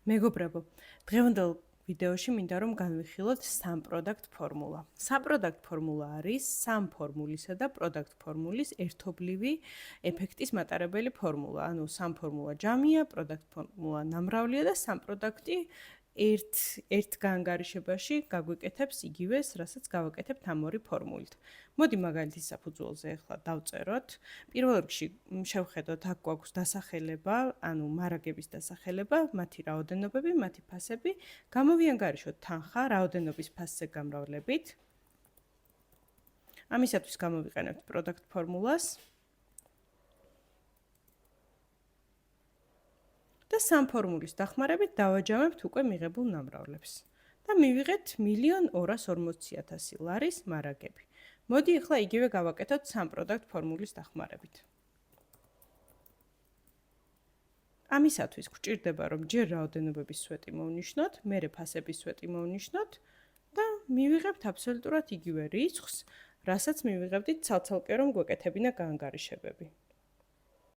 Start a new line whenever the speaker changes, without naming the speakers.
მეგობრებო, დღევანდელ ვიდეოში მინდა რომ განვიხილოთ სამ პროდუქტ ფორმულა. სამ პროდუქტ ფორმულა არის სამ ფორმულისა და პროდუქტ ფორმულის ერთობლივი ეფექტის მატარებელი ფორმულა. ანუ სამ ფორმულა ჯამია, პროდუქტ ფორმულა ნამრავლია და სამ პროდუქტი ერთ გაანგარიშებაში გაგვიკეთებს იგივეს, რასაც გავაკეთებთ ამ ორი ფორმულით. მოდი მაგალითის საფუძველზე ახლა დავწეროთ. პირველ რიგში შევხედოთ, აქ გვაქვს დასახელება, ანუ მარაგების დასახელება, მათი რაოდენობები, მათი ფასები. გამოვიანგარიშოთ თანხა რაოდენობის ფასზე გამრავლებით. ამისათვის გამოვიყენებთ პროდუქტ ფორმულას. და სამ ფორმულის დახმარებით დავაჯამებთ უკვე მიღებულ ნამრავლებს. და მივიღეთ 1,240,000 ლარის მარაგები. მოდი ახლა იგივე გავაკეთოთ სამ პროდუქტ ფორმულის დახმარებით. ამისათვის გვჭირდება რომ ჯერ რაოდენობების სვეტი მოვნიშნოთ, მერე ფასების სვეტი მოვნიშნოთ და მივიღებთ აბსოლუტურად იგივე რიცხვს, რასაც მივიღებდით ცალ-ცალკე რომ გვეკეთებინა გაანგარიშებები.